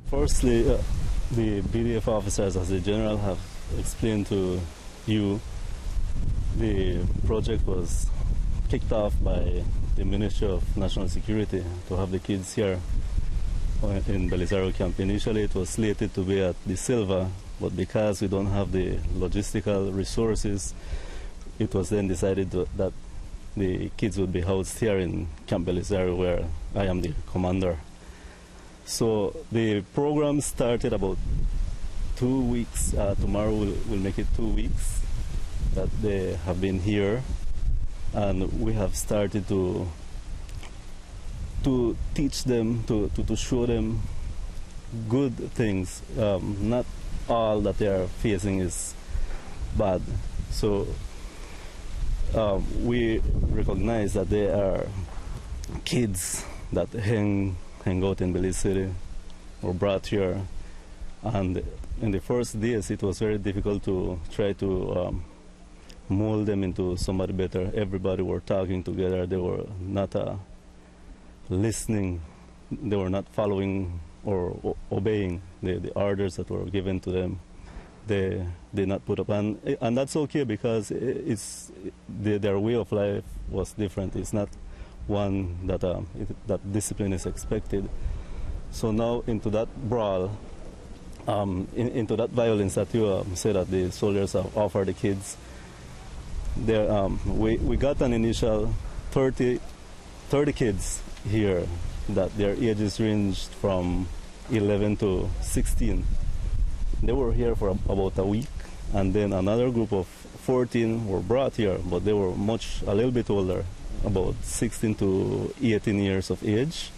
Firstly, the BDF officers, as the general have explained to you, the project was kicked off by the Ministry of National Security to have the kids here in Belizario camp. Initially it was slated to be at the Silva, but because we don't have the logistical resources, it was then decided that the kids would be housed here in Camp Belizario, where I am the commander. So the program started about 2 weeks. Tomorrow we'll make it 2 weeks that they have been here, and we have started to teach them, to show them good things. Not all that they are facing is bad. So we recognize that there are kids that hang out in Belize City or brought here, and in the first days it was very difficult to try to mold them into somebody better. Everybody were talking together. They were not listening. They were not following or obeying the orders that were given to them. They did not put up, and that's okay, because their way of life was different. It's not one that that discipline is expected. So now into that brawl, into that violence that you say that the soldiers have offered the kids, we got an initial 30 kids here that their ages ranged from 11 to 16. They were here for about a week, and then another group of 14 were brought here, but they were a little bit older, about 16 to 18 years of age.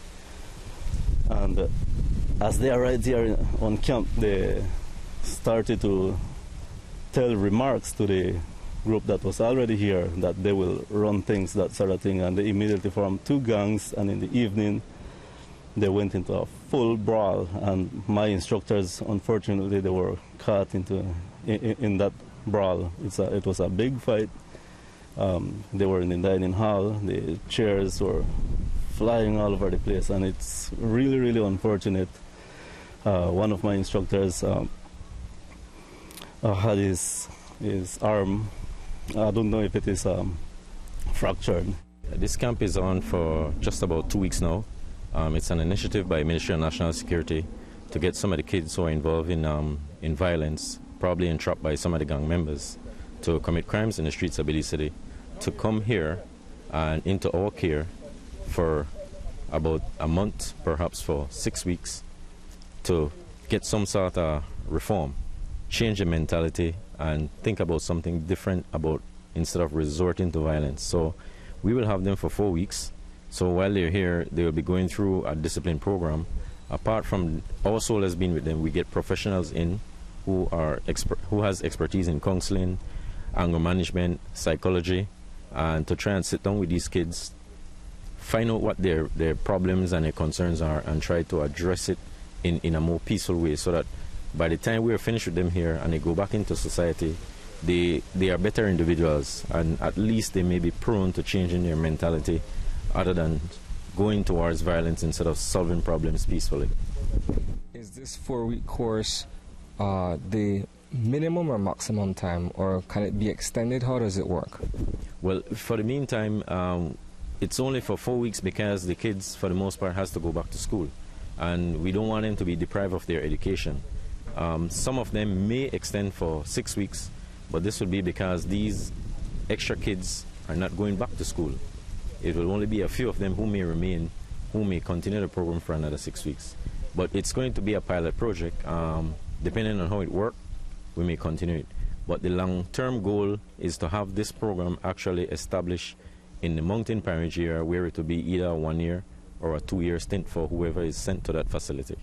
And as they arrived here on camp, they started to tell remarks to the group that was already here that they will run things, that sort of thing, and they immediately formed two gangs, and in the evening they went into a full brawl, and my instructors, unfortunately, they were caught in that brawl. It was a big fight. They were in the dining hall. The chairs were flying all over the place, and it's really, really unfortunate. One of my instructors had his arm, I don't know if it is fractured. This camp is on for just about 2 weeks now. It's an initiative by Ministry of National Security to get some of the kids who are involved in violence, probably entrapped by some of the gang members, to commit crimes in the streets of Belize City, to come here and into our care for about a month, perhaps for 6 weeks, to get some sort of reform, change the mentality, and think about something different instead of resorting to violence. So we will have them for 4 weeks. So while they're here, they will be going through a discipline program. Apart from our soul has been with them, we get professionals in who has expertise in counseling, anger management, psychology, and to try and sit down with these kids, find out what their problems and their concerns are, and try to address it in a more peaceful way, so that by the time we are finished with them here and they go back into society, they are better individuals, and at least they may be prone to changing their mentality other than going towards violence instead of solving problems peacefully. Is this 4-week course the minimum or maximum time, or can it be extended? How does it work? Well, for the meantime, it's only for 4 weeks, because the kids, for the most part, has to go back to school, and we don't want them to be deprived of their education. Some of them may extend for 6 weeks, but this will be because these extra kids are not going back to school. It will only be a few of them who may remain, who may continue the program for another 6 weeks. But it's going to be a pilot project. Depending on how it works, we may continue it. But the long-term goal is to have this program actually established in the Mountain Pine Ridge area, where it will be either a 1 year or a 2 year stint for whoever is sent to that facility.